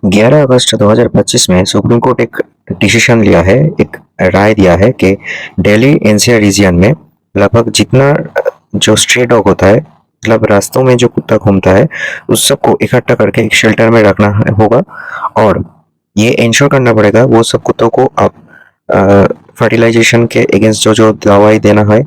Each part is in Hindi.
11 अगस्त 2025 में सुप्रीम कोर्ट एक डिसीजन लिया है, एक राय दिया है कि दिल्ली एनसीआर रीजन में लगभग जितना जो स्ट्रे डॉग होता है, मतलब रास्तों में जो कुत्ता घूमता है, उस सबको इकट्ठा करके एक शेल्टर में रखना होगा। और ये इंश्योर करना पड़ेगा वो सब कुत्तों को आप फर्टिलाइजेशन के अगेंस्ट जो जो दवाई देना है,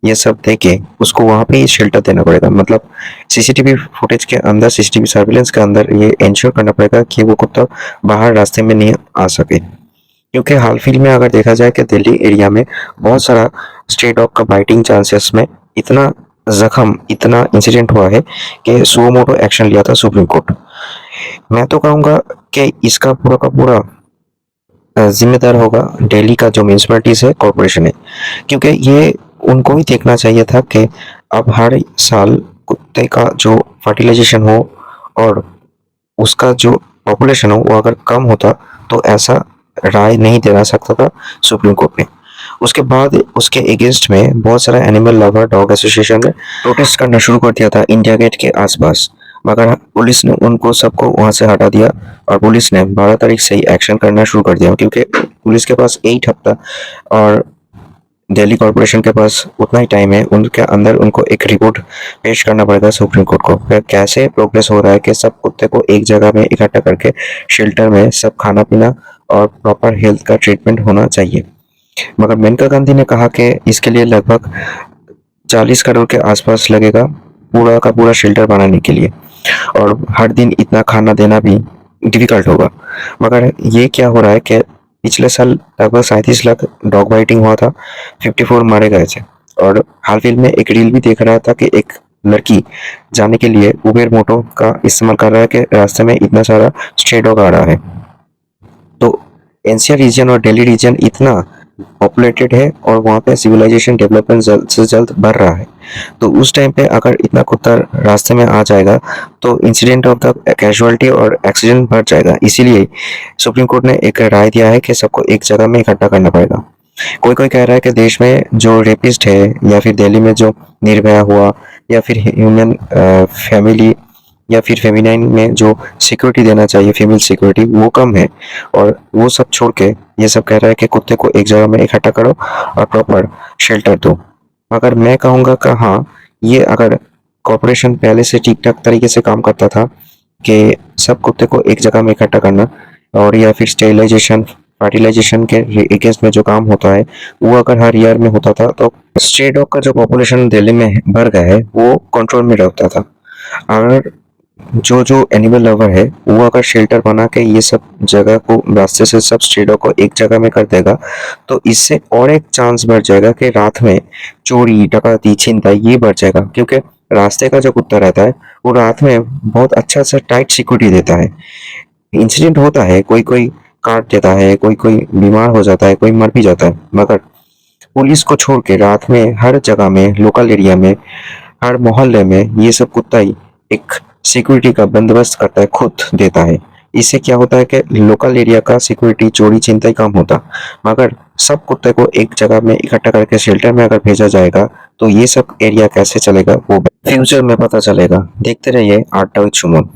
ये सब दे के उसको वहाँ पे ही शेल्टर देना पड़ेगा। मतलब सीसीटीवी फुटेज के अंदर, सीसीटीवी सर्विलेंस के अंदर ये इंश्योर करना पड़ेगा कि वो कुत्ता बाहर रास्ते में नहीं आ सके। क्योंकि हाल फिल में अगर देखा जाए कि दिल्ली एरिया में बहुत सारा स्ट्रे डॉग का बाइटिंग चांसेस में इतना जख्म, इतना इंसिडेंट हुआ है कि सुओ मोटो एक्शन लिया था सुप्रीम कोर्ट। मैं तो कहूँगा कि इसका पूरा का पूरा जिम्मेदार होगा दिल्ली का जो म्यूनसिपैलिटीज है, कॉरपोरेशन है। क्योंकि ये उनको ही देखना चाहिए था कि अब हर साल कुत्ते का जो फर्टिलाइजेशन हो और उसका जो पॉपुलेशन हो वो अगर कम होता तो ऐसा राय नहीं देना सकता था सुप्रीम कोर्ट ने। उसके बाद उसके अगेंस्ट में बहुत सारा एनिमल लवर डॉग एसोसिएशन ने प्रोटेस्ट करना शुरू कर दिया था इंडिया गेट के आसपास, मगर पुलिस ने उनको सबको वहां से हटा दिया। और पुलिस ने 12 तारीख से ही एक्शन करना शुरू कर दिया, क्योंकि पुलिस के पास 8 हफ्ता और दिल्ली कॉरपोरेशन के पास उतना ही टाइम है, उनके अंदर उनको एक रिपोर्ट पेश करना पड़ेगा सुप्रीम कोर्ट को। फिर कैसे प्रोग्रेस हो रहा है कि सब कुत्ते को एक जगह में इकट्ठा करके शेल्टर में सब खाना पीना और प्रॉपर हेल्थ का ट्रीटमेंट होना चाहिए। मगर मेनका गांधी ने कहा कि इसके लिए लगभग 40 करोड़ के आसपास लगेगा पूरा का पूरा शेल्टर बनाने के लिए, और हर दिन इतना खाना देना भी डिफिकल्ट होगा। मगर ये क्या हो रहा है कि पिछले साल लगभग 37 लाख डॉग बाइटिंग हुआ था, 54 मारे गए थे। और हाल फिल में एक रील भी देख रहा था कि एक लड़की जाने के लिए उबेर मोटो का इस्तेमाल कर रहा है कि रास्ते में इतना सारा स्ट्रे डॉग आ रहा है। तो एनसीआर रीजन और दिल्ली रीजन इतना पॉपुलेटेड है और वहाँ पे सिविलाइजेशन डेवलपमेंट जल्द से जल्द बढ़ रहा है। तो उस टाइम पे अगर इतना कुत्ता रास्ते में आ जाएगा तो इंसिडेंट ऑफ द कैजुअलिटी और एक्सीडेंट बढ़ जाएगा। इसीलिए सुप्रीम कोर्ट ने एक राय दिया है कि सबको एक जगह में इकट्ठा करना पड़ेगा। कोई कोई कह रहा है कि देश में जो रेपिस्ट है या फिर दिल्ली में जो निर्भया हुआ या फिर ह्यूमन फैमिली या फिर फेमिनाइन में जो सिक्योरिटी देना चाहिए, फीमेल सिक्योरिटी, वो कम है। और वो सब छोड़ के ये सब कह रहा है कि कुत्ते को एक जगह में इकट्ठा करो और प्रॉपर शेल्टर दो। मगर मैं कहूँगा कि हाँ, ये अगर कॉर्पोरेशन पहले से ठीक ठाक तरीके से काम करता था कि सब कुत्ते को एक जगह में इकट्ठा करना, और या फिर स्टेरिलाइजेशन फर्टिलाइजेशन के अगेंस्ट में जो काम होता है वो अगर हर ईयर में होता था, तो स्ट्रे डॉग का जो पॉपुलेशन दिल्ली में बढ़ गया है वो कंट्रोल में रहता था। अगर जो जो एनिमल लवर है वो अगर शेल्टर बना के ये सब जगह को रास्ते से सब स्ट्रे डॉग को एक जगह में कर देगा, तो इससे और एक चांस बढ़ जाएगा कि रात में चोरी डकैती छिनताई ये बढ़ जाएगा। क्योंकि रास्ते का जो कुत्ता रहता है वो रात में बहुत अच्छा सा टाइट सिक्योरिटी देता है। इंसिडेंट होता है, कोई कोई काट देता है, कोई कोई बीमार हो जाता है, कोई मर भी जाता है। मगर पुलिस को छोड़ के रात में हर जगह में, लोकल एरिया में, हर मोहल्ले में ये सब कुत्ता ही एक सिक्योरिटी का बंदोबस्त करता है, खुद देता है। इससे क्या होता है कि लोकल एरिया का सिक्योरिटी चोरी चिंता कम होता। मगर सब कुत्ते को एक जगह में इकट्ठा करके शेल्टर में अगर भेजा जाएगा तो ये सब एरिया कैसे चलेगा वो फ्यूचर में पता चलेगा। देखते रहिए आर्ट टाउच सुमन।